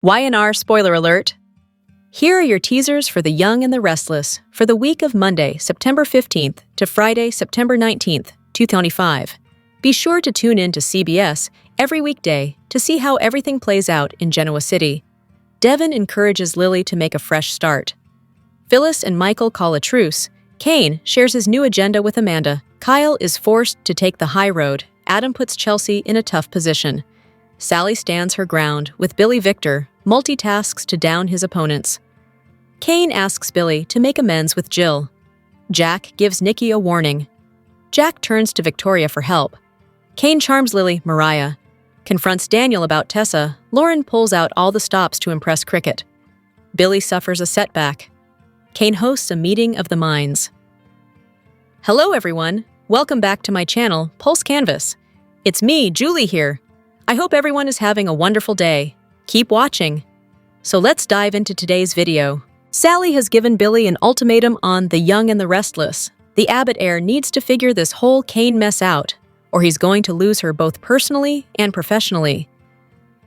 Y&R spoiler alert. Here are your teasers for The Young and the Restless for the week of Monday, September 15th to Friday, September 19th, 2025. Be sure to tune in to CBS every weekday to see how everything plays out in Genoa City. Devin encourages Lily to make a fresh start. Phyllis and Michael call a truce. Kane shares his new agenda with Amanda. Kyle is forced to take the high road. Adam puts Chelsea in a tough position. Sally stands her ground with Billy. Victor multitasks to down his opponents. Kane asks Billy to make amends with Jill. Jack gives Nikki a warning. Jack turns to Victoria for help. Kane charms Lily. Mariah confronts Daniel about Tessa. Lauren pulls out all the stops to impress Cricket. Billy suffers a setback. Kane hosts a meeting of the minds. Hello everyone, welcome back to my channel, Pulse Canvas. It's me, Julie here. I hope everyone is having a wonderful day. Keep watching. So let's dive into today's video. Sally has given Billy an ultimatum on The Young and the Restless. The Abbott heir needs to figure this whole Kane mess out, or he's going to lose her both personally and professionally.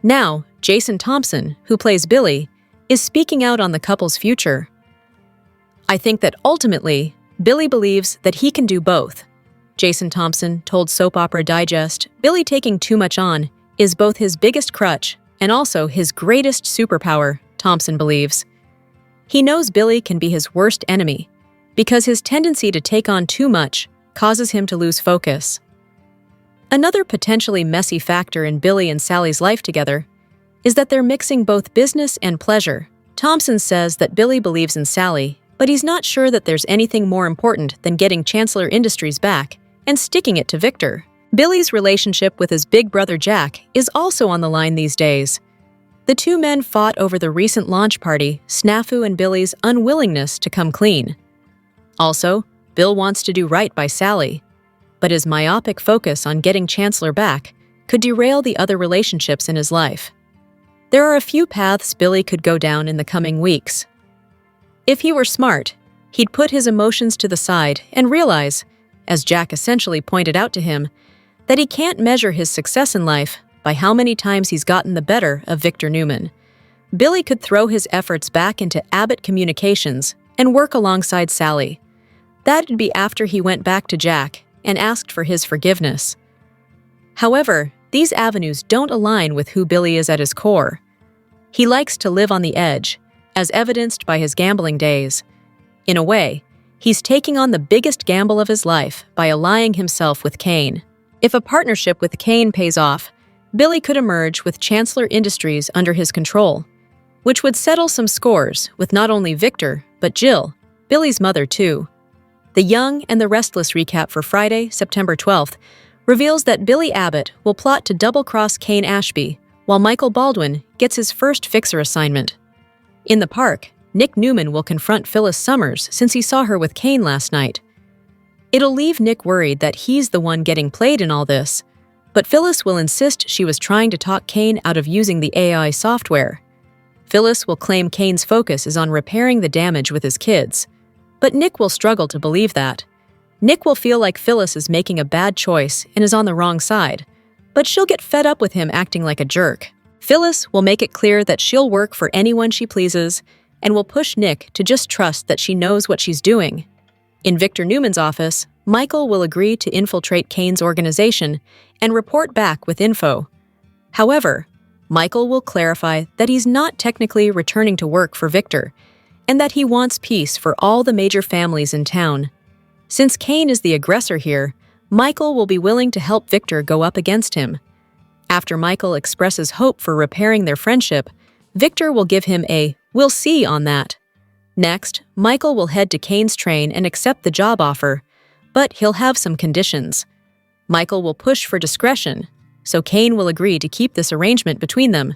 Now, Jason Thompson, who plays Billy, is speaking out on the couple's future. I think that ultimately, Billy believes that he can do both. Jason Thompson told Soap Opera Digest, Billy taking too much on is both his biggest crutch and also his greatest superpower, Thompson believes. He knows Billy can be his worst enemy because his tendency to take on too much causes him to lose focus. Another potentially messy factor in Billy and Sally's life together is that they're mixing both business and pleasure. Thompson says that Billy believes in Sally, but he's not sure that there's anything more important than getting Chancellor Industries back and sticking it to Victor. Billy's relationship with his big brother Jack is also on the line these days. The two men fought over the recent launch party, Snafu and Billy's unwillingness to come clean. Also, Bill wants to do right by Sally, but his myopic focus on getting Chancellor back could derail the other relationships in his life. There are a few paths Billy could go down in the coming weeks. If he were smart, he'd put his emotions to the side and realize, as Jack essentially pointed out to him, that he can't measure his success in life by how many times he's gotten the better of Victor Newman. Billy could throw his efforts back into Abbott Communications and work alongside Sally. That'd be after he went back to Jack and asked for his forgiveness. However, these avenues don't align with who Billy is at his core. He likes to live on the edge, as evidenced by his gambling days. In a way, he's taking on the biggest gamble of his life by allying himself with Kane. If a partnership with Kane pays off, Billy could emerge with Chancellor Industries under his control, which would settle some scores with not only Victor, but Jill, Billy's mother too. The Young and the Restless recap for Friday, September 12th, reveals that Billy Abbott will plot to double-cross Kane Ashby, while Michael Baldwin gets his first fixer assignment. In the park, Nick Newman will confront Phyllis Summers since he saw her with Kane last night. It'll leave Nick worried that he's the one getting played in all this, but Phyllis will insist she was trying to talk Kane out of using the AI software. Phyllis will claim Kane's focus is on repairing the damage with his kids, but Nick will struggle to believe that. Nick will feel like Phyllis is making a bad choice and is on the wrong side, but she'll get fed up with him acting like a jerk. Phyllis will make it clear that she'll work for anyone she pleases and will push Nick to just trust that she knows what she's doing. In Victor Newman's office, Michael will agree to infiltrate Kane's organization and report back with info. However, Michael will clarify that he's not technically returning to work for Victor and that he wants peace for all the major families in town. Since Kane is the aggressor here, Michael will be willing to help Victor go up against him. After Michael expresses hope for repairing their friendship, Victor will give him a "we'll see" on that. Next, Michael will head to Kane's train and accept the job offer, but he'll have some conditions. Michael will push for discretion, so Kane will agree to keep this arrangement between them.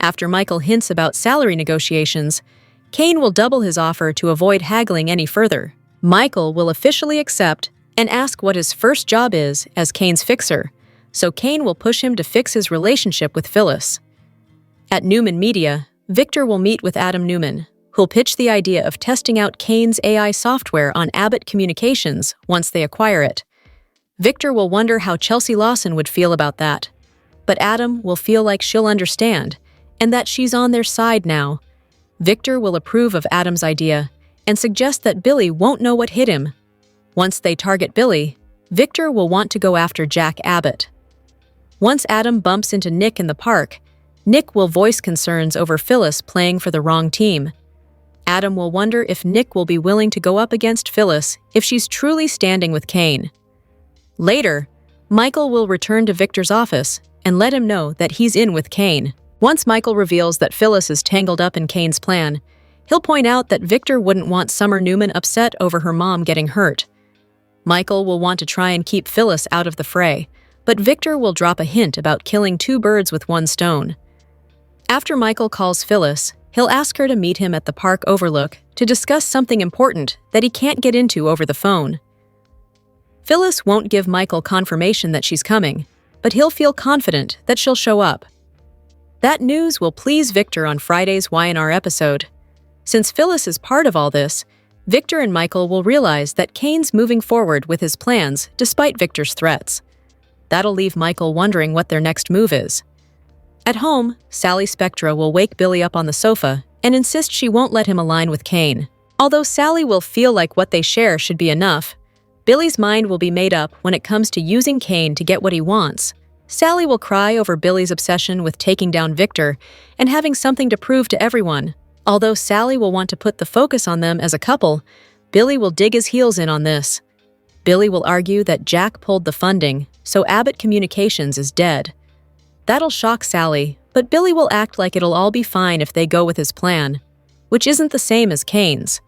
After Michael hints about salary negotiations, Kane will double his offer to avoid haggling any further. Michael will officially accept and ask what his first job is as Kane's fixer, so Kane will push him to fix his relationship with Phyllis. At Newman Media, Victor will meet with Adam Newman, who'll pitch the idea of testing out Kane's AI software on Abbott Communications once they acquire it. Victor will wonder how Chelsea Lawson would feel about that, but Adam will feel like she'll understand and that she's on their side now. Victor will approve of Adam's idea and suggest that Billy won't know what hit him. Once they target Billy, Victor will want to go after Jack Abbott. Once Adam bumps into Nick in the park, Nick will voice concerns over Phyllis playing for the wrong team. Adam will wonder if Nick will be willing to go up against Phyllis if she's truly standing with Kane. Later, Michael will return to Victor's office and let him know that he's in with Kane. Once Michael reveals that Phyllis is tangled up in Kane's plan, he'll point out that Victor wouldn't want Summer Newman upset over her mom getting hurt. Michael will want to try and keep Phyllis out of the fray, but Victor will drop a hint about killing two birds with one stone. After Michael calls Phyllis, he'll ask her to meet him at the park overlook to discuss something important that he can't get into over the phone. Phyllis won't give Michael confirmation that she's coming, but he'll feel confident that she'll show up. That news will please Victor on Friday's Y&R episode. Since Phyllis is part of all this, Victor and Michael will realize that Kane's moving forward with his plans despite Victor's threats. That'll leave Michael wondering what their next move is. At home, Sally Spectra will wake Billy up on the sofa and insist she won't let him align with Kane. Although Sally will feel like what they share should be enough, Billy's mind will be made up when it comes to using Kane to get what he wants. Sally will cry over Billy's obsession with taking down Victor and having something to prove to everyone. Although Sally will want to put the focus on them as a couple, Billy will dig his heels in on this. Billy will argue that Jack pulled the funding, so Abbott Communications is dead. That'll shock Sally, but Billy will act like it'll all be fine if they go with his plan, which isn't the same as Kane's.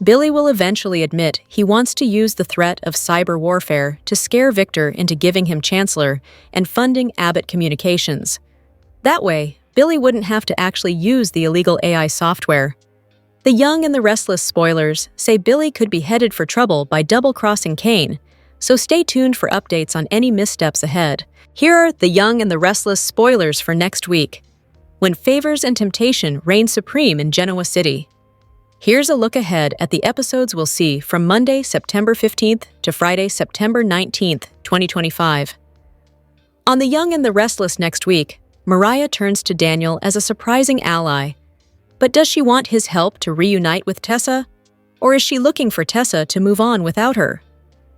Billy will eventually admit he wants to use the threat of cyber warfare to scare Victor into giving him Chancellor and funding Abbott Communications. That way, Billy wouldn't have to actually use the illegal AI software. The Young and the Restless spoilers say Billy could be headed for trouble by double-crossing Kane, so stay tuned for updates on any missteps ahead. Here are the Young and the Restless spoilers for next week, when favors and temptation reign supreme in Genoa City. Here's a look ahead at the episodes we'll see from Monday, September 15th to Friday, September 19th, 2025. On The Young and the Restless next week, Mariah turns to Daniel as a surprising ally. But does she want his help to reunite with Tessa? Or is she looking for Tessa to move on without her?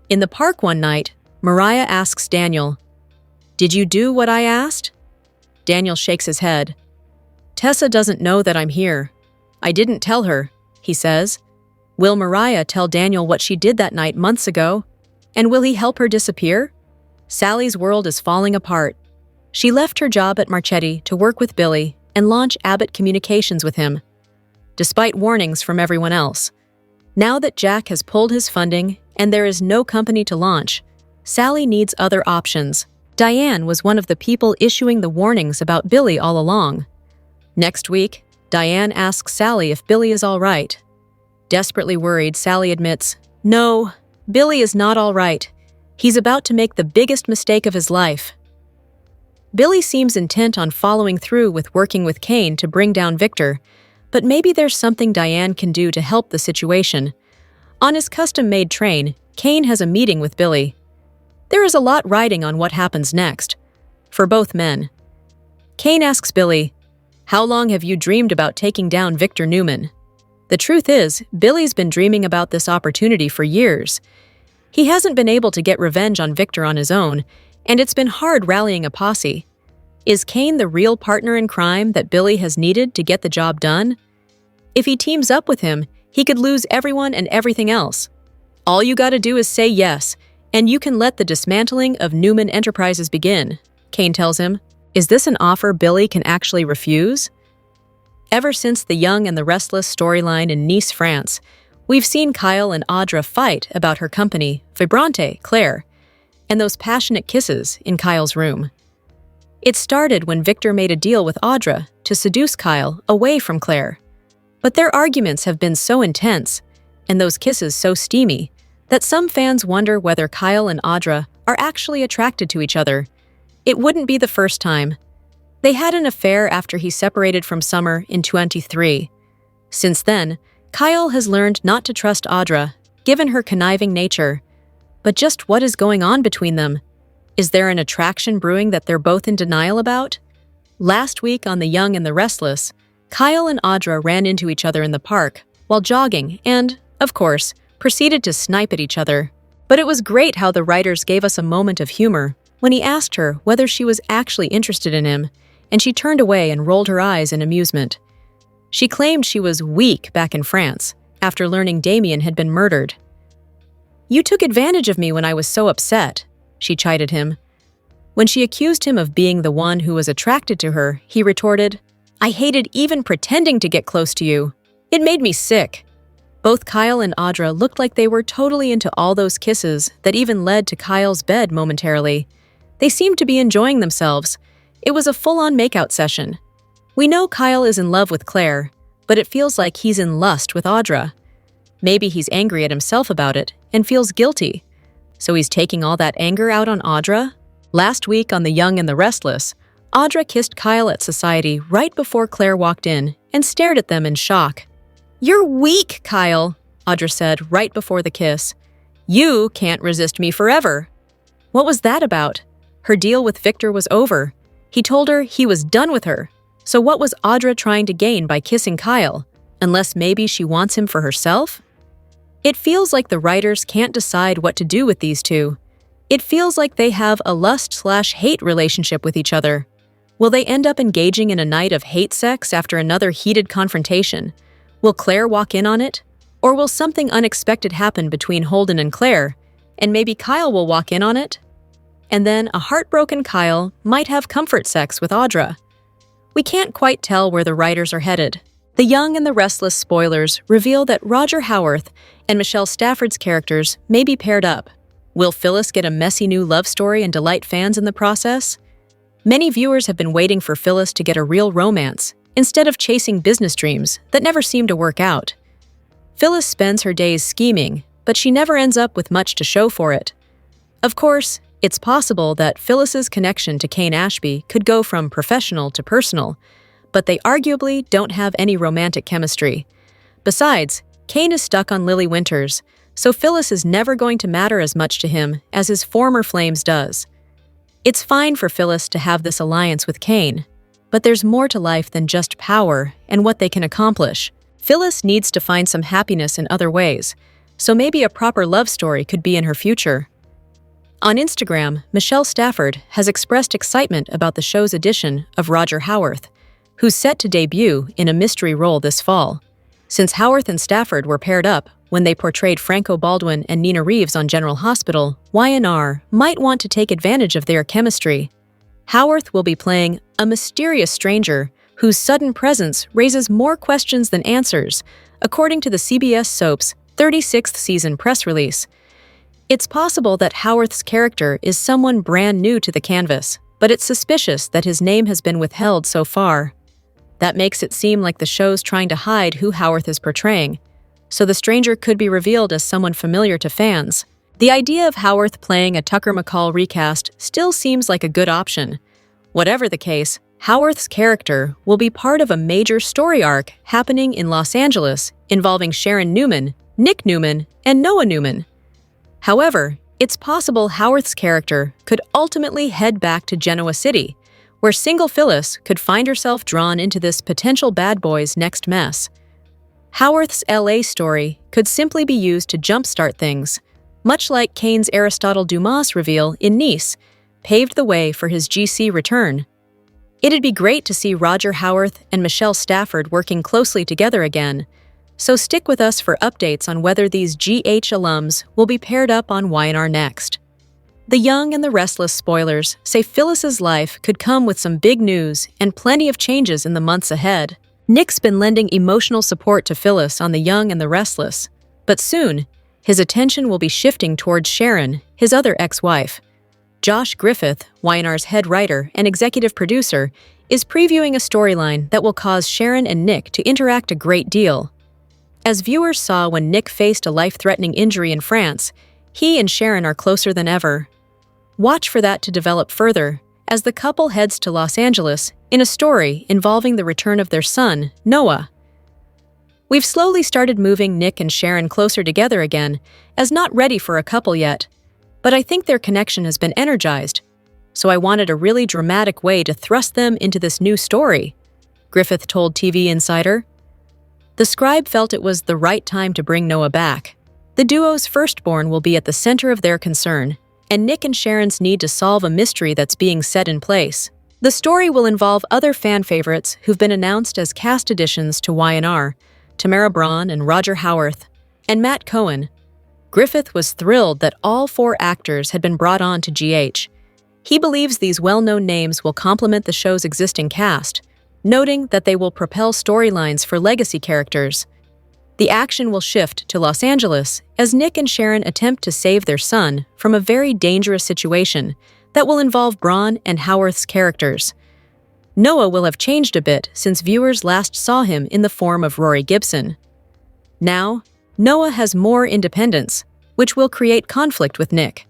In the park one night, Mariah asks Daniel, "Did you do what I asked?" Daniel shakes his head. "Tessa doesn't know that I'm here. I didn't tell her," he says. Will Mariah tell Daniel what she did that night months ago? And will he help her disappear? Sally's world is falling apart. She left her job at Marchetti to work with Billy and launch Abbott Communications with him, despite warnings from everyone else. Now that Jack has pulled his funding and there is no company to launch, Sally needs other options. Diane was one of the people issuing the warnings about Billy all along. Next week, Diane asks Sally if Billy is all right. Desperately worried, Sally admits, "No, Billy is not all right. He's about to make the biggest mistake of his life." Billy seems intent on following through with working with Kane to bring down Victor, but maybe there's something Diane can do to help the situation. On his custom-made train, Kane has a meeting with Billy. There is a lot riding on what happens next, for both men. Kane asks Billy, "How long have you dreamed about taking down Victor Newman?" The truth is, Billy's been dreaming about this opportunity for years. He hasn't been able to get revenge on Victor on his own, and it's been hard rallying a posse. Is Kane the real partner in crime that Billy has needed to get the job done? If he teams up with him, he could lose everyone and everything else. All you gotta do is say yes, and you can let the dismantling of Newman Enterprises begin, Kane tells him. Is this an offer Billy can actually refuse? Ever since the Young and the Restless storyline in Nice, France, we've seen Kyle and Audra fight about her company, Vibrante, Claire, and those passionate kisses in Kyle's room. It started when Victor made a deal with Audra to seduce Kyle away from Claire. But their arguments have been so intense, and those kisses so steamy, that some fans wonder whether Kyle and Audra are actually attracted to each other. It wouldn't be the first time. They had an affair after he separated from Summer in 2023. Since then, Kyle has learned not to trust Audra, given her conniving nature. But just what is going on between them? Is there an attraction brewing that they're both in denial about? Last week on The Young and the Restless, Kyle and Audra ran into each other in the park while jogging and, of course, proceeded to snipe at each other. But it was great how the writers gave us a moment of humor when he asked her whether she was actually interested in him, and she turned away and rolled her eyes in amusement. She claimed she was weak back in France after learning Damien had been murdered. "You took advantage of me when I was so upset," she chided him. When she accused him of being the one who was attracted to her, he retorted, "I hated even pretending to get close to you. It made me sick." Both Kyle and Audra looked like they were totally into all those kisses that even led to Kyle's bed momentarily. They seemed to be enjoying themselves. It was a full-on makeout session. We know Kyle is in love with Claire, but it feels like he's in lust with Audra. Maybe he's angry at himself about it and feels guilty. So he's taking all that anger out on Audra? Last week on The Young and the Restless, Audra kissed Kyle at Society right before Claire walked in and stared at them in shock. "You're weak, Kyle," Audra said right before the kiss. "You can't resist me forever." What was that about? Her deal with Victor was over. He told her he was done with her. So what was Audra trying to gain by kissing Kyle? Unless maybe she wants him for herself? It feels like the writers can't decide what to do with these two. It feels like they have a lust/hate relationship with each other. Will they end up engaging in a night of hate sex after another heated confrontation? Will Claire walk in on it? Or will something unexpected happen between Holden and Claire, and maybe Kyle will walk in on it? And then a heartbroken Kyle might have comfort sex with Audra. We can't quite tell where the writers are headed. The Young and the Restless spoilers reveal that Roger Howarth and Michelle Stafford's characters may be paired up. Will Phyllis get a messy new love story and delight fans in the process? Many viewers have been waiting for Phyllis to get a real romance, instead of chasing business dreams that never seem to work out. Phyllis spends her days scheming, but she never ends up with much to show for it. Of course, it's possible that Phyllis's connection to Kane Ashby could go from professional to personal, but they arguably don't have any romantic chemistry. Besides, Kane is stuck on Lily Winters, so Phyllis is never going to matter as much to him as his former flames does. It's fine for Phyllis to have this alliance with Kane, but there's more to life than just power and what they can accomplish. Phyllis needs to find some happiness in other ways, so maybe a proper love story could be in her future. On Instagram, Michelle Stafford has expressed excitement about the show's edition of Roger Howarth, who's set to debut in a mystery role this fall. Since Howarth and Stafford were paired up when they portrayed Franco Baldwin and Nina Reeves on General Hospital, Y&R might want to take advantage of their chemistry. Howarth will be playing a mysterious stranger whose sudden presence raises more questions than answers, according to the CBS soap's 36th season press release. It's possible that Howarth's character is someone brand new to the canvas, but it's suspicious that his name has been withheld so far. That makes it seem like the show's trying to hide who Howarth is portraying, so the stranger could be revealed as someone familiar to fans. The idea of Howarth playing a Tucker McCall recast still seems like a good option. Whatever the case, Howarth's character will be part of a major story arc happening in Los Angeles involving Sharon Newman, Nick Newman, and Noah Newman. However, it's possible Howarth's character could ultimately head back to Genoa City, where single Phyllis could find herself drawn into this potential bad boy's next mess. Howarth's LA story could simply be used to jumpstart things, much like Kane's Aristotle Dumas reveal in Nice paved the way for his GC return. It'd be great to see Roger Howarth and Michelle Stafford working closely together again, so stick with us for updates on whether these GH alums will be paired up on Y&R next. The Young and the Restless spoilers say Phyllis's life could come with some big news and plenty of changes in the months ahead. Nick's been lending emotional support to Phyllis on The Young and the Restless, but soon, his attention will be shifting towards Sharon, his other ex-wife. Josh Griffith, Y&R's head writer and executive producer, is previewing a storyline that will cause Sharon and Nick to interact a great deal. As viewers saw when Nick faced a life-threatening injury in France, he and Sharon are closer than ever. Watch for that to develop further as the couple heads to Los Angeles in a story involving the return of their son, Noah. We've slowly started moving Nick and Sharon closer together again, as not ready for a couple yet, but I think their connection has been energized. so I wanted a really dramatic way to thrust them into this new story, Griffith told TV Insider. The scribe felt it was the right time to bring Noah back. The duo's firstborn will be at the center of their concern, and Nick and Sharon's need to solve a mystery that's being set in place. The story will involve other fan favorites who've been announced as cast additions to Y&R, Tamara Braun and Roger Howarth, and Matt Cohen. Griffith was thrilled that all 4 actors had been brought on to GH. He believes these well-known names will complement the show's existing cast, noting that they will propel storylines for legacy characters. The action will shift to Los Angeles as Nick and Sharon attempt to save their son from a very dangerous situation that will involve Braun and Howarth's characters. Noah will have changed a bit since viewers last saw him in the form of Rory Gibson. Now, Noah has more independence, which will create conflict with Nick.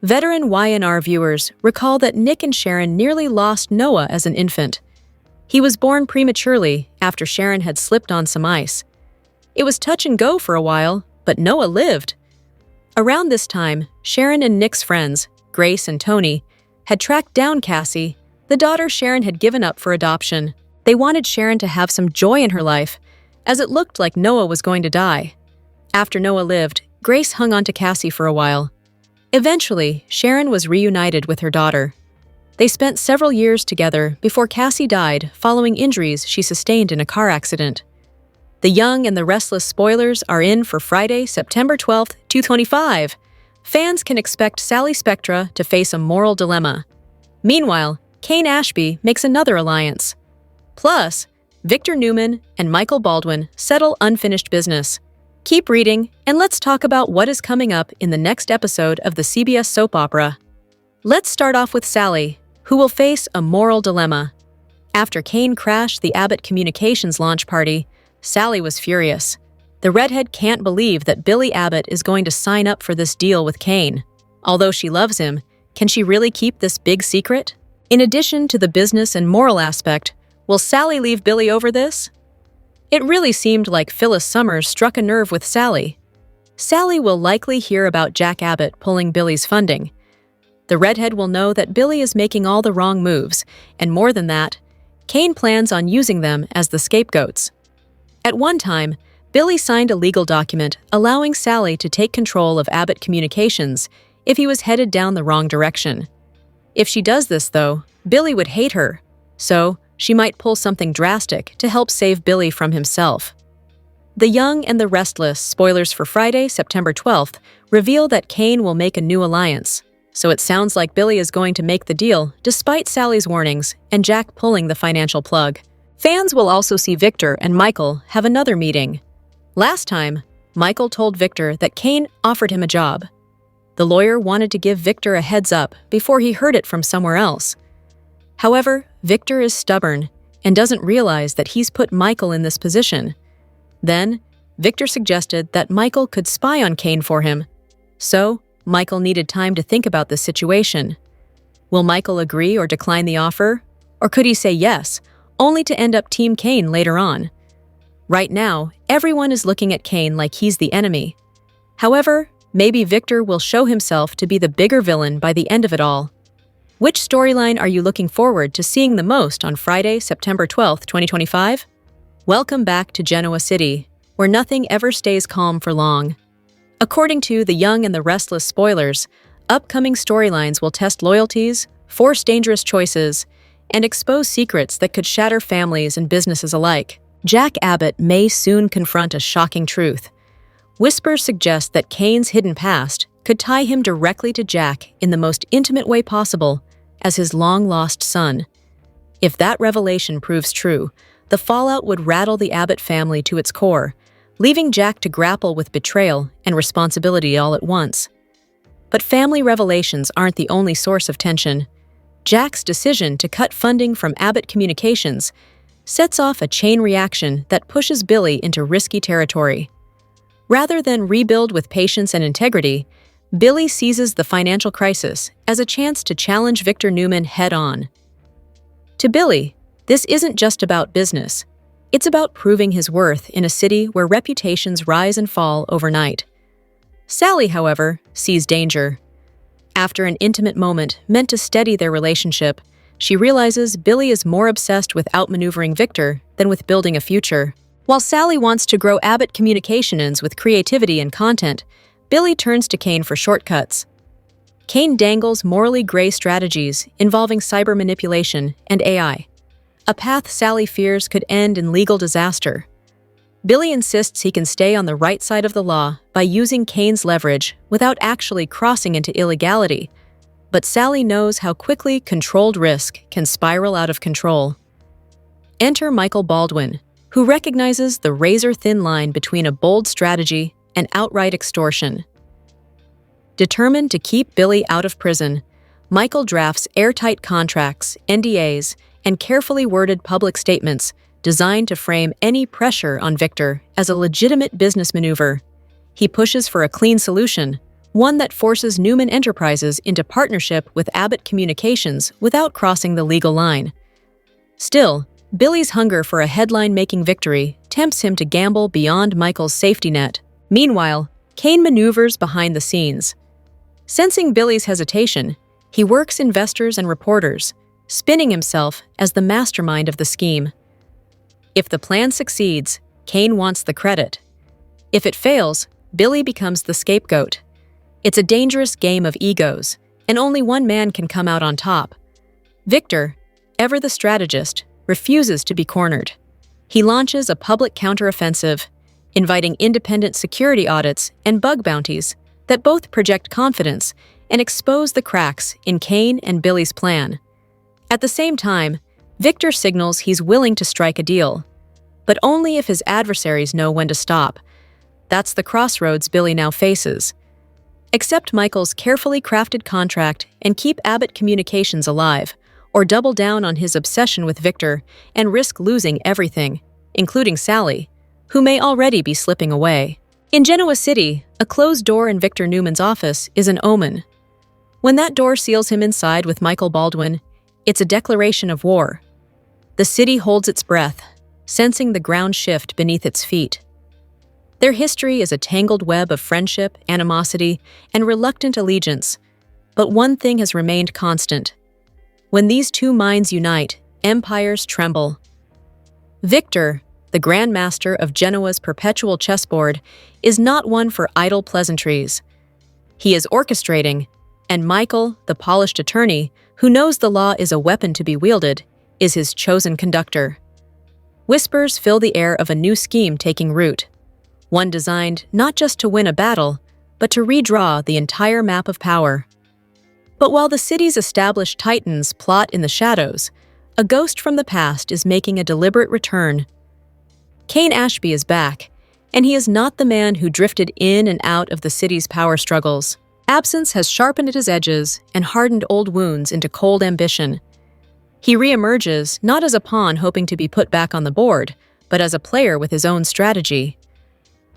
Veteran Y&R viewers recall that Nick and Sharon nearly lost Noah as an infant. He was born prematurely after Sharon had slipped on some ice. It was touch and go for a while, but Noah lived. Around this time, Sharon and Nick's friends, Grace and Tony, had tracked down Cassie, the daughter Sharon had given up for adoption. They wanted Sharon to have some joy in her life, as it looked like Noah was going to die. After Noah lived, Grace hung on to Cassie for a while. Eventually, Sharon was reunited with her daughter. They spent several years together before Cassie died following injuries she sustained in a car accident. The Young and the Restless spoilers are in for Friday, September 12th, 2025. Fans can expect Sally Spectra to face a moral dilemma. Meanwhile, Kane Ashby makes another alliance. Plus, Victor Newman and Michael Baldwin settle unfinished business. Keep reading, and let's talk about what is coming up in the next episode of the CBS soap opera. Let's start off with Sally, who will face a moral dilemma. After Kane crashed the Abbott Communications launch party, Sally was furious. The redhead can't believe that Billy Abbott is going to sign up for this deal with Kane. Although she loves him, can she really keep this big secret? In addition to the business and moral aspect, will Sally leave Billy over this? It really seemed like Phyllis Summers struck a nerve with Sally. Sally will likely hear about Jack Abbott pulling Billy's funding. The redhead will know that Billy is making all the wrong moves, and more than that, Kane plans on using them as the scapegoats. At one time, Billy signed a legal document allowing Sally to take control of Abbott Communications if he was headed down the wrong direction. If she does this, though, Billy would hate her, so she might pull something drastic to help save Billy from himself. The Young and the Restless spoilers for Friday, September 12th, reveal that Kane will make a new alliance, so it sounds like Billy is going to make the deal despite Sally's warnings and Jack pulling the financial plug. Fans will also see Victor and Michael have another meeting. Last time, Michael told Victor that Kane offered him a job. The lawyer wanted to give Victor a heads up before he heard it from somewhere else. However, Victor is stubborn and doesn't realize that he's put Michael in this position. Then, Victor suggested that Michael could spy on Kane for him. So, Michael needed time to think about the situation. Will Michael agree or decline the offer? Or could he say yes, only to end up Team Kane later on? Right now, everyone is looking at Kane like he's the enemy. However, maybe Victor will show himself to be the bigger villain by the end of it all. Which storyline are you looking forward to seeing the most on Friday, September 12th, 2025? Welcome back to Genoa City, where nothing ever stays calm for long. According to The Young and the Restless spoilers, upcoming storylines will test loyalties, force dangerous choices, and expose secrets that could shatter families and businesses alike. Jack Abbott may soon confront a shocking truth. Whispers suggest that Kane's hidden past could tie him directly to Jack in the most intimate way possible, as his long-lost son. If that revelation proves true, the fallout would rattle the Abbott family to its core, leaving Jack to grapple with betrayal and responsibility all at once. But family revelations aren't the only source of tension. Jack's decision to cut funding from Abbott Communications sets off a chain reaction that pushes Billy into risky territory. Rather than rebuild with patience and integrity, Billy seizes the financial crisis as a chance to challenge Victor Newman head-on. To Billy, this isn't just about business. It's about proving his worth in a city where reputations rise and fall overnight. Sally, however, sees danger. After an intimate moment meant to steady their relationship, she realizes Billy is more obsessed with outmaneuvering Victor than with building a future. While Sally wants to grow Abbott Communications with creativity and content, Billy turns to Kane for shortcuts. Kane dangles morally gray strategies involving cyber manipulation and AI, a path Sally fears could end in legal disaster. Billy insists he can stay on the right side of the law by using Kane's leverage without actually crossing into illegality, but Sally knows how quickly controlled risk can spiral out of control. Enter Michael Baldwin, who recognizes the razor-thin line between a bold strategy and outright extortion. Determined to keep Billy out of prison, Michael drafts airtight contracts, NDAs, and carefully worded public statements designed to frame any pressure on Victor as a legitimate business maneuver. He pushes for a clean solution, one that forces Newman Enterprises into partnership with Abbott Communications without crossing the legal line. Still, Billy's hunger for a headline-making victory tempts him to gamble beyond Michael's safety net. Meanwhile, Kane maneuvers behind the scenes. Sensing Billy's hesitation, he works investors and reporters, spinning himself as the mastermind of the scheme. If the plan succeeds, Kane wants the credit. If it fails, Billy becomes the scapegoat. It's a dangerous game of egos, and only one man can come out on top. Victor, ever the strategist, refuses to be cornered. He launches a public counteroffensive, inviting independent security audits and bug bounties that both project confidence and expose the cracks in Kane and Billy's plan. At the same time, Victor signals he's willing to strike a deal, but only if his adversaries know when to stop. That's the crossroads Billy now faces. Accept Michael's carefully crafted contract and keep Abbott Communications alive, or double down on his obsession with Victor and risk losing everything, including Sally, who may already be slipping away. In Genoa City, a closed door in Victor Newman's office is an omen. When that door seals him inside with Michael Baldwin, it's a declaration of war. The city holds its breath, sensing the ground shift beneath its feet. Their history is a tangled web of friendship, animosity, and reluctant allegiance, but one thing has remained constant. When these two minds unite, empires tremble. Victor, the Grand Master of Genoa's perpetual chessboard, is not one for idle pleasantries. He is orchestrating, and Michael, the polished attorney, who knows the law is a weapon to be wielded, is his chosen conductor. Whispers fill the air of a new scheme taking root, one designed not just to win a battle, but to redraw the entire map of power. But while the city's established titans plot in the shadows, a ghost from the past is making a deliberate return. Kane Ashby is back, and he is not the man who drifted in and out of the city's power struggles. Absence has sharpened his edges and hardened old wounds into cold ambition. He reemerges not as a pawn hoping to be put back on the board, but as a player with his own strategy.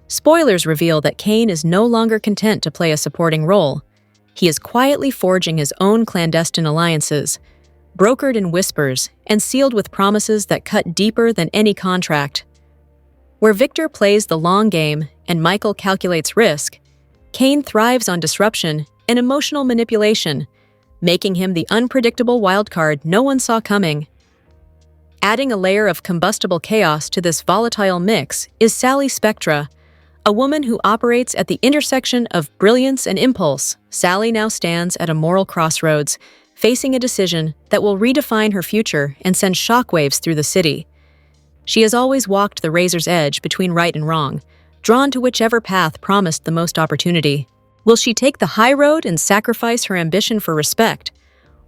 Spoilers reveal that Kane is no longer content to play a supporting role. He is quietly forging his own clandestine alliances, brokered in whispers and sealed with promises that cut deeper than any contract. Where Victor plays the long game and Michael calculates risk, Kane thrives on disruption and emotional manipulation, making him the unpredictable wildcard no one saw coming. Adding a layer of combustible chaos to this volatile mix is Sally Spectra, a woman who operates at the intersection of brilliance and impulse. Sally now stands at a moral crossroads, facing a decision that will redefine her future and send shockwaves through the city. She has always walked the razor's edge between right and wrong, drawn to whichever path promised the most opportunity. Will she take the high road and sacrifice her ambition for respect,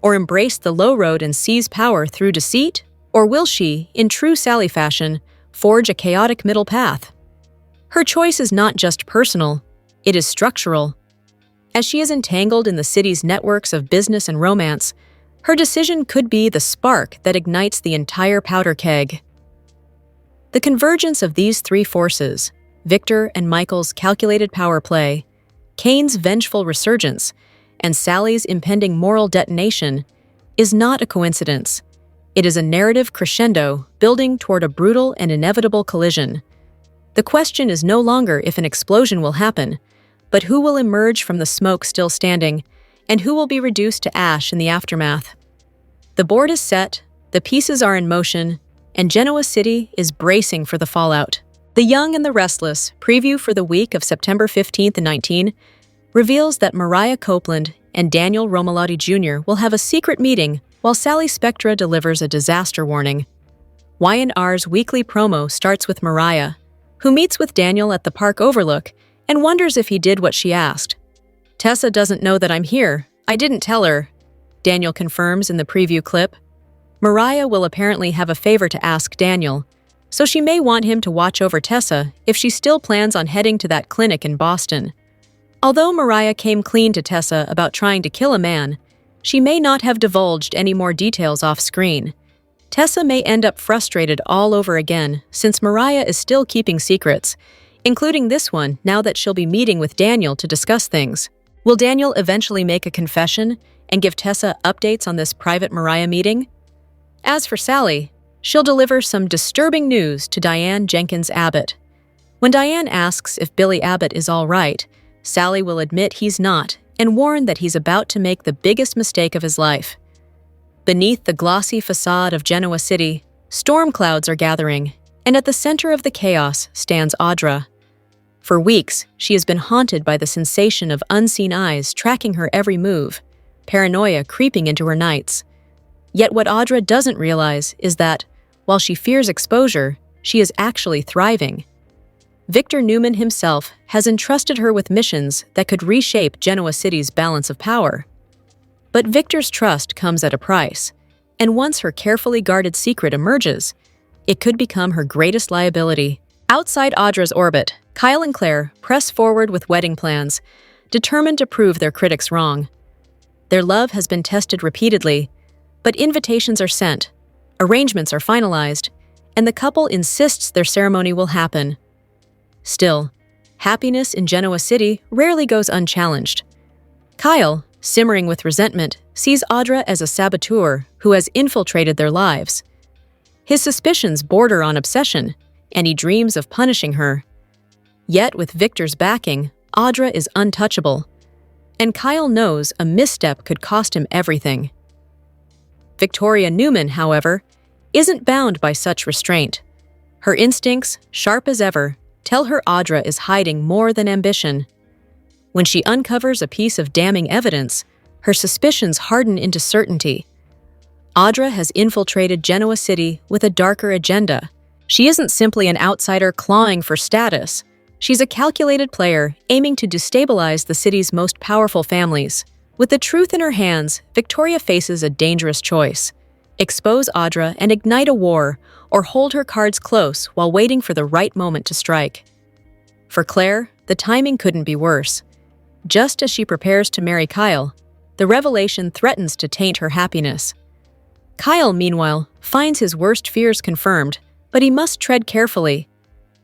or embrace the low road and seize power through deceit? Or will she, in true Sally fashion, forge a chaotic middle path? Her choice is not just personal, it is structural. As she is entangled in the city's networks of business and romance, her decision could be the spark that ignites the entire powder keg. The convergence of these three forces, Victor and Michael's calculated power play, Kane's vengeful resurgence, and Sally's impending moral detonation, is not a coincidence. It is a narrative crescendo building toward a brutal and inevitable collision. The question is no longer if an explosion will happen, but who will emerge from the smoke still standing, and who will be reduced to ash in the aftermath. The board is set, the pieces are in motion, and Genoa City is bracing for the fallout. The Young and the Restless, preview for the week of September 15th and 19th, reveals that Mariah Copeland and Daniel Romalotti Jr. will have a secret meeting while Sally Spectra delivers a disaster warning. Y&R's weekly promo starts with Mariah, who meets with Daniel at the park overlook and wonders if he did what she asked. "Tessa doesn't know that I'm here. I didn't tell her," Daniel confirms in the preview clip. Mariah will apparently have a favor to ask Daniel, so she may want him to watch over Tessa if she still plans on heading to that clinic in Boston. Although Mariah came clean to Tessa about trying to kill a man, she may not have divulged any more details off-screen. Tessa may end up frustrated all over again since Mariah is still keeping secrets, including this one now that she'll be meeting with Daniel to discuss things. Will Daniel eventually make a confession and give Tessa updates on this private Mariah meeting? As for Sally, she'll deliver some disturbing news to Diane Jenkins Abbott. When Diane asks if Billy Abbott is all right, Sally will admit he's not and warn that he's about to make the biggest mistake of his life. Beneath the glossy facade of Genoa City, storm clouds are gathering, and at the center of the chaos stands Audra. For weeks, she has been haunted by the sensation of unseen eyes tracking her every move, paranoia creeping into her nights. Yet what Audra doesn't realize is that, while she fears exposure, she is actually thriving. Victor Newman himself has entrusted her with missions that could reshape Genoa City's balance of power. But Victor's trust comes at a price, and once her carefully guarded secret emerges, it could become her greatest liability. Outside Audra's orbit, Kyle and Claire press forward with wedding plans, determined to prove their critics wrong. Their love has been tested repeatedly, but invitations are sent, arrangements are finalized, and the couple insists their ceremony will happen. Still, happiness in Genoa City rarely goes unchallenged. Kyle, simmering with resentment, sees Audra as a saboteur who has infiltrated their lives. His suspicions border on obsession, and he dreams of punishing her. Yet with Victor's backing, Audra is untouchable, and Kyle knows a misstep could cost him everything. Victoria Newman, however, isn't bound by such restraint. Her instincts, sharp as ever, tell her Audra is hiding more than ambition. When she uncovers a piece of damning evidence, her suspicions harden into certainty. Audra has infiltrated Genoa City with a darker agenda. She isn't simply an outsider clawing for status. She's a calculated player aiming to destabilize the city's most powerful families. With the truth in her hands, Victoria faces a dangerous choice: expose Audra and ignite a war, or hold her cards close while waiting for the right moment to strike. For Claire, the timing couldn't be worse. Just as she prepares to marry Kyle, the revelation threatens to taint her happiness. Kyle, meanwhile, finds his worst fears confirmed, but he must tread carefully.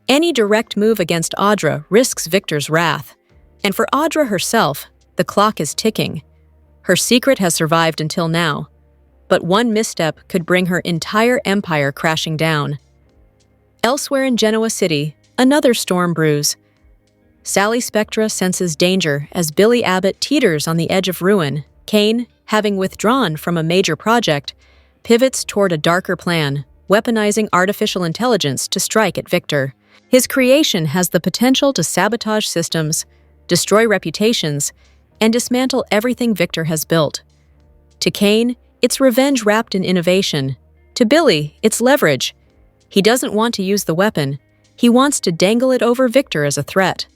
Any direct move against Audra risks Victor's wrath, and for Audra herself, the clock is ticking. Her secret has survived until now, but one misstep could bring her entire empire crashing down. Elsewhere in Genoa City, another storm brews. Sally Spectra senses danger as Billy Abbott teeters on the edge of ruin. Kane, having withdrawn from a major project, pivots toward a darker plan, weaponizing artificial intelligence to strike at Victor. His creation has the potential to sabotage systems, destroy reputations, and dismantle everything Victor has built. To Kane, it's revenge wrapped in innovation. To Billy, it's leverage. He doesn't want to use the weapon. He wants to dangle it over Victor as a threat.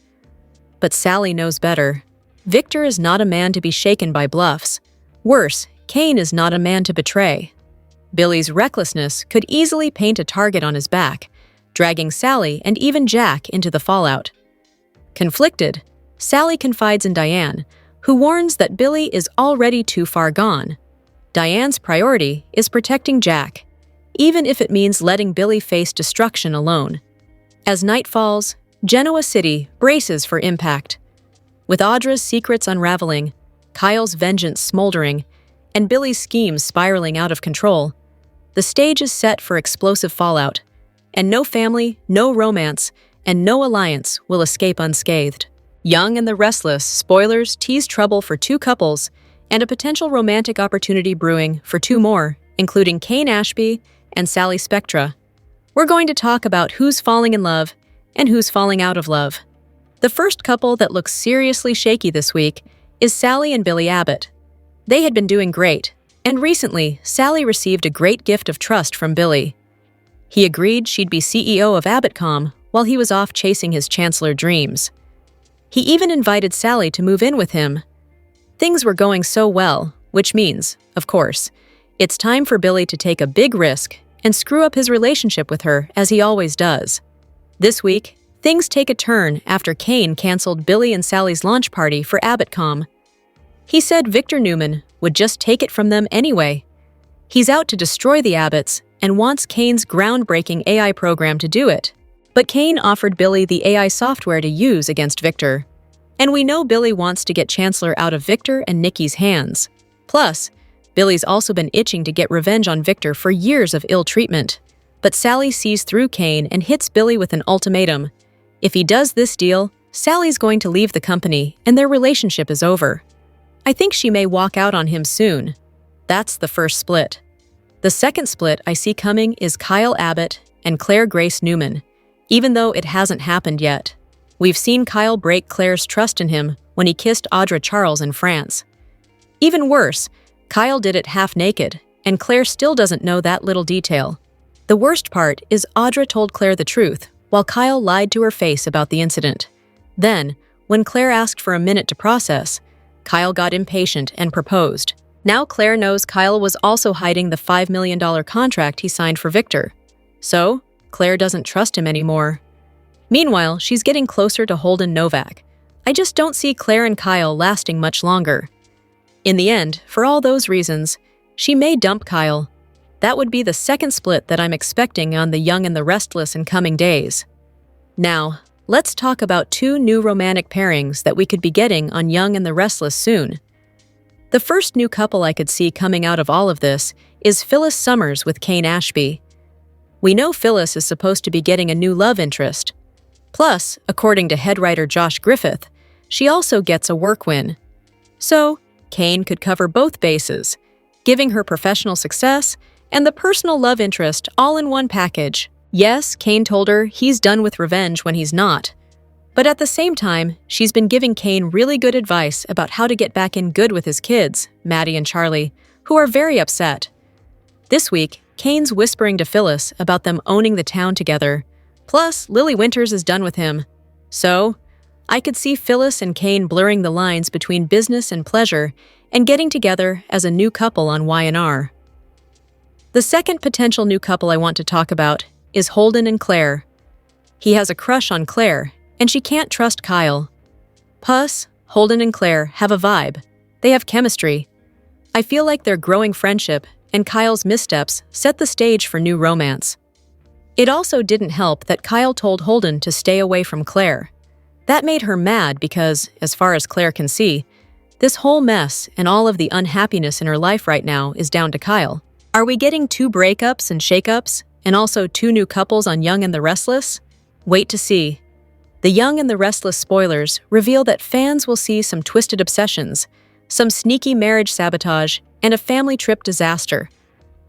But Sally knows better. Victor is not a man to be shaken by bluffs. Worse, Kane is not a man to betray. Billy's recklessness could easily paint a target on his back, dragging Sally and even Jack into the fallout. Conflicted, Sally confides in Diane, who warns that Billy is already too far gone. Diane's priority is protecting Jack, even if it means letting Billy face destruction alone. As night falls, Genoa City braces for impact. With Audra's secrets unraveling, Kyle's vengeance smoldering, and Billy's schemes spiraling out of control, the stage is set for explosive fallout, and no family, no romance, and no alliance will escape unscathed. Young and the Restless spoilers tease trouble for two couples, and a potential romantic opportunity brewing for two more, including Kane Ashby and Sally Spectra. We're going to talk about who's falling in love and who's falling out of love. The first couple that looks seriously shaky this week is Sally and Billy Abbott. They had been doing great, and recently, Sally received a great gift of trust from Billy. He agreed she'd be CEO of AbbottCom while he was off chasing his chancellor dreams. He even invited Sally to move in with him. Things were going so well, which means, of course, it's time for Billy to take a big risk and screw up his relationship with her as he always does. This week, things take a turn after Kane canceled Billy and Sally's launch party for AbbottCom. He said Victor Newman would just take it from them anyway. He's out to destroy the Abbotts and wants Kane's groundbreaking AI program to do it. But Kane offered Billy the AI software to use against Victor. And we know Billy wants to get Chancellor out of Victor and Nikki's hands. Plus, Billy's also been itching to get revenge on Victor for years of ill treatment. But Sally sees through Kane and hits Billy with an ultimatum. If he does this deal, Sally's going to leave the company and their relationship is over. I think she may walk out on him soon. That's the first split. The second split I see coming is Kyle Abbott and Claire Grace Newman, even though it hasn't happened yet. We've seen Kyle break Claire's trust in him when he kissed Audra Charles in France. Even worse, Kyle did it half naked, and Claire still doesn't know that little detail. The worst part is Audra told Claire the truth, while Kyle lied to her face about the incident. Then, when Claire asked for a minute to process, Kyle got impatient and proposed. Now Claire knows Kyle was also hiding the $5 million contract he signed for Victor. So, Claire doesn't trust him anymore. Meanwhile, she's getting closer to Holden Novak. I just don't see Claire and Kyle lasting much longer. In the end, for all those reasons, she may dump Kyle. That would be the second split that I'm expecting on The Young and the Restless in coming days. Now, let's talk about two new romantic pairings that we could be getting on Young and the Restless soon. The first new couple I could see coming out of all of this is Phyllis Summers with Kane Ashby. We know Phyllis is supposed to be getting a new love interest. Plus, according to head writer Josh Griffith, she also gets a work win. So, Kane could cover both bases, giving her professional success and the personal love interest all in one package. Yes, Kane told her he's done with revenge when he's not. But at the same time, she's been giving Kane really good advice about how to get back in good with his kids, Maddie and Charlie, who are very upset. This week, Kane's whispering to Phyllis about them owning the town together. Plus, Lily Winters is done with him. So, I could see Phyllis and Kane blurring the lines between business and pleasure and getting together as a new couple on Y&R. The second potential new couple I want to talk about is Holden and Claire. He has a crush on Claire, and she can't trust Kyle. Plus, Holden and Claire have a vibe. They have chemistry. I feel like their growing friendship and Kyle's missteps set the stage for new romance. It also didn't help that Kyle told Holden to stay away from Claire. That made her mad because, as far as Claire can see, this whole mess and all of the unhappiness in her life right now is down to Kyle. Are we getting two breakups and shakeups, and also two new couples on Young and the Restless? Wait to see. The Young and the Restless spoilers reveal that fans will see some twisted obsessions, some sneaky marriage sabotage, and a family trip disaster.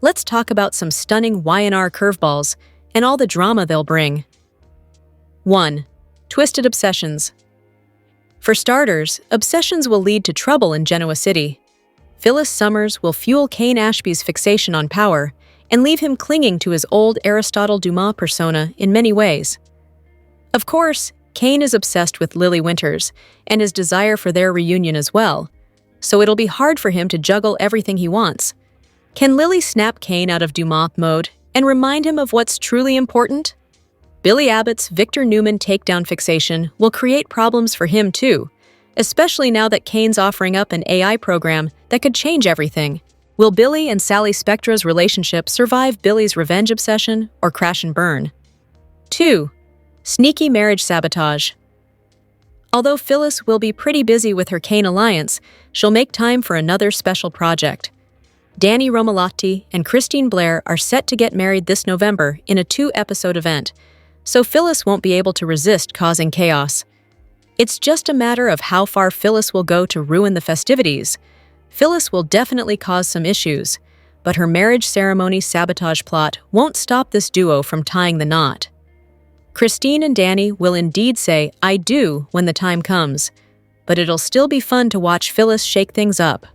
Let's talk about some stunning Y&R curveballs and all the drama they'll bring. 1. Twisted obsessions. For starters, obsessions will lead to trouble in Genoa City. Phyllis Summers will fuel Kane Ashby's fixation on power and leave him clinging to his old Aristotle Dumas persona in many ways. Of course, Kane is obsessed with Lily Winters and his desire for their reunion as well, so it'll be hard for him to juggle everything he wants. Can Lily snap Kane out of Dumas mode and remind him of what's truly important? Billy Abbott's Victor Newman takedown fixation will create problems for him too, especially now that Kane's offering up an AI program that could change everything. Will Billy and Sally Spectra's relationship survive Billy's revenge obsession or crash and burn? 2. Sneaky marriage sabotage. Although Phyllis will be pretty busy with her Kane alliance, she'll make time for another special project. Danny Romalotti and Christine Blair are set to get married this November in a 2-episode event, so Phyllis won't be able to resist causing chaos. It's just a matter of how far Phyllis will go to ruin the festivities. Phyllis will definitely cause some issues, but her marriage ceremony sabotage plot won't stop this duo from tying the knot. Christine and Danny will indeed say, "I do," when the time comes, but it'll still be fun to watch Phyllis shake things up.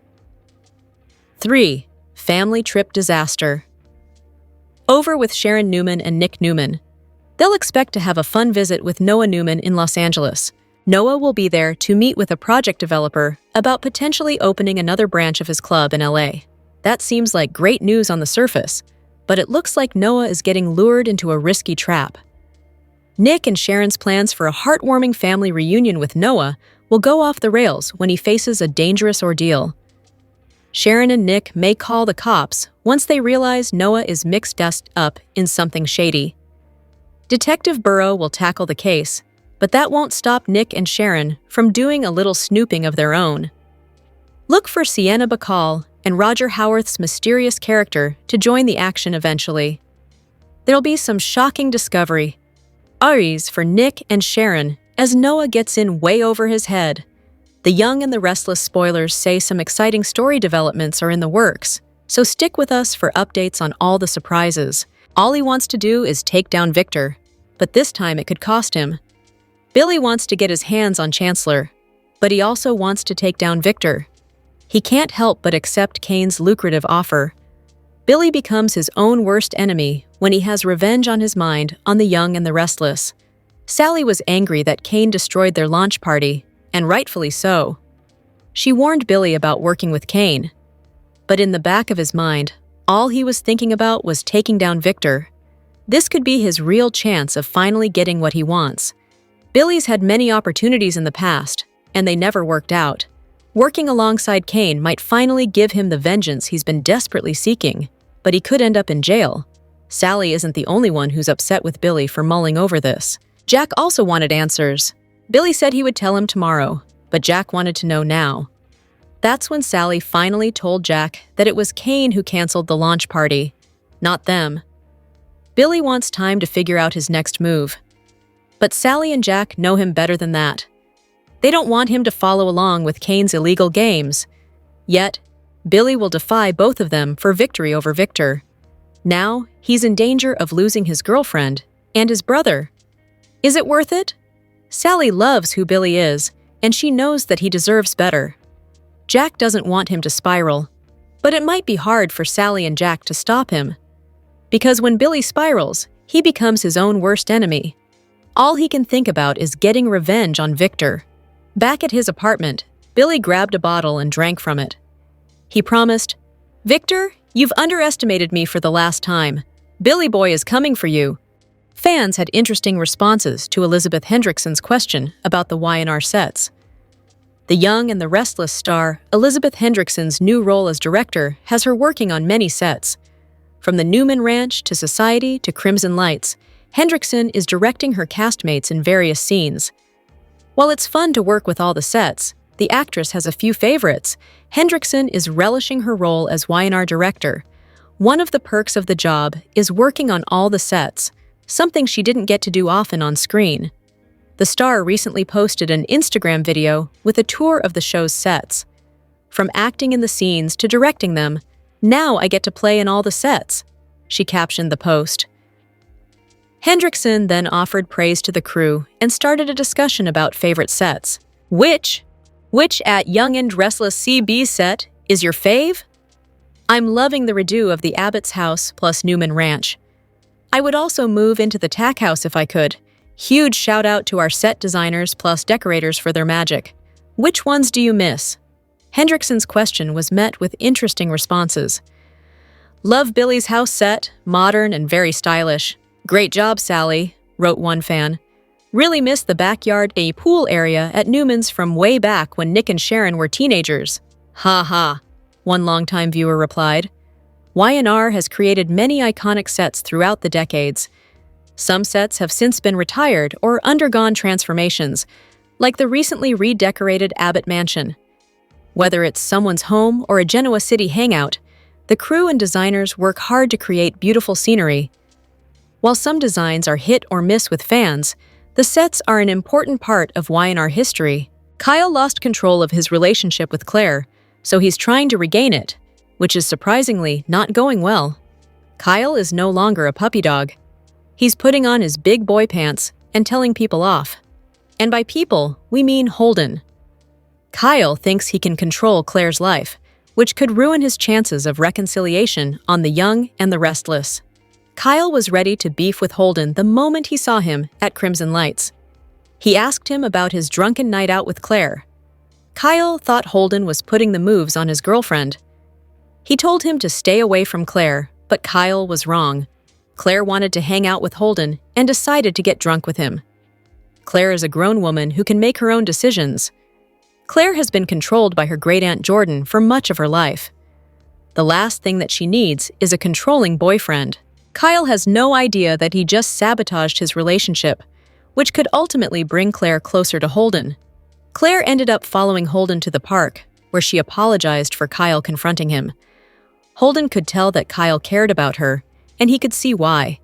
3. Family trip disaster. Over with Sharon Newman and Nick Newman. They'll expect to have a fun visit with Noah Newman in Los Angeles. Noah will be there to meet with a project developer about potentially opening another branch of his club in LA. That seems like great news on the surface, but it looks like Noah is getting lured into a risky trap. Nick and Sharon's plans for a heartwarming family reunion with Noah will go off the rails when he faces a dangerous ordeal. Sharon and Nick may call the cops once they realize Noah is mixed up in something shady. Detective Burrow will tackle the case, but that won't stop Nick and Sharon from doing a little snooping of their own. Look for Sienna Bacall and Roger Howarth's mysterious character to join the action eventually. There'll be some shocking discoveries for Nick and Sharon as Noah gets in way over his head. The Young and the Restless spoilers say some exciting story developments are in the works, so stick with us for updates on all the surprises. All he wants to do is take down Victor, but this time it could cost him. Billy wants to get his hands on Chancellor, but he also wants to take down Victor. He can't help but accept Kane's lucrative offer. Billy becomes his own worst enemy when he has revenge on his mind on the Young and the Restless. Sally was angry that Kane destroyed their launch party, and rightfully so. She warned Billy about working with Kane, but in the back of his mind, all he was thinking about was taking down Victor. This could be his real chance of finally getting what he wants. Billy's had many opportunities in the past, and they never worked out. Working alongside Kane might finally give him the vengeance he's been desperately seeking, but he could end up in jail. Sally isn't the only one who's upset with Billy for mulling over this. Jack also wanted answers. Billy said he would tell him tomorrow, but Jack wanted to know now. That's when Sally finally told Jack that it was Kane who canceled the launch party, not them. Billy wants time to figure out his next move. But Sally and Jack know him better than that. They don't want him to follow along with Kane's illegal games. Yet, Billy will defy both of them for victory over Victor. Now, he's in danger of losing his girlfriend and his brother. Is it worth it? Sally loves who Billy is, and she knows that he deserves better. Jack doesn't want him to spiral, but it might be hard for Sally and Jack to stop him. Because when Billy spirals, he becomes his own worst enemy. All he can think about is getting revenge on Victor. Back at his apartment, Billy grabbed a bottle and drank from it. He promised, "Victor, you've underestimated me for the last time. Billy Boy is coming for you." Fans had interesting responses to Elizabeth Hendrickson's question about the Y&R sets. The Young and the Restless star, Elizabeth Hendrickson's new role as director has her working on many sets. From the Newman Ranch to Society to Crimson Lights, Hendrickson is directing her castmates in various scenes. While it's fun to work with all the sets, the actress has a few favorites. Hendrickson is relishing her role as Y&R director. One of the perks of the job is working on all the sets, something she didn't get to do often on screen. The star recently posted an Instagram video with a tour of the show's sets. "From acting in the scenes to directing them, now I get to play in all the sets," she captioned the post. Hendrickson then offered praise to the crew and started a discussion about favorite sets. Which at Young and Restless CB set is your fave? I'm loving the redo of the Abbott's house plus Newman Ranch. I would also move into the Tack House if I could. Huge shout out to our set designers plus decorators for their magic. Which ones do you miss? Hendrickson's question was met with interesting responses. Love Billy's house set, modern and very stylish. Great job, Sally, wrote one fan. Really miss the backyard pool area at Newman's from way back when Nick and Sharon were teenagers. Ha ha, one longtime viewer replied. Y&R has created many iconic sets throughout the decades. Some sets have since been retired or undergone transformations, like the recently redecorated Abbott Mansion. Whether it's someone's home or a Genoa City hangout, the crew and designers work hard to create beautiful scenery. While some designs are hit or miss with fans, the sets are an important part of Y&R history. Kyle lost control of his relationship with Claire, so he's trying to regain it, which is surprisingly not going well. Kyle is no longer a puppy dog. He's putting on his big boy pants and telling people off. And by people, we mean Holden. Kyle thinks he can control Claire's life, which could ruin his chances of reconciliation on the young and the restless. Kyle was ready to beef with Holden the moment he saw him at Crimson Lights. He asked him about his drunken night out with Claire. Kyle thought Holden was putting the moves on his girlfriend. He told him to stay away from Claire, but Kyle was wrong. Claire wanted to hang out with Holden and decided to get drunk with him. Claire is a grown woman who can make her own decisions. Claire has been controlled by her great-aunt Jordan for much of her life. The last thing that she needs is a controlling boyfriend. Kyle has no idea that he just sabotaged his relationship, which could ultimately bring Claire closer to Holden. Claire ended up following Holden to the park, where she apologized for Kyle confronting him. Holden could tell that Kyle cared about her, and he could see why.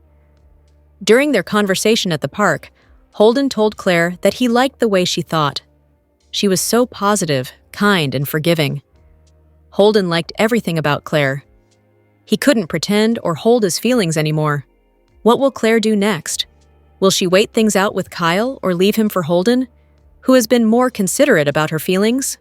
During their conversation at the park, Holden told Claire that he liked the way she thought. She was so positive, kind, and forgiving. Holden liked everything about Claire. He couldn't pretend or hold his feelings anymore. What will Claire do next? Will she wait things out with Kyle or leave him for Holden, who has been more considerate about her feelings?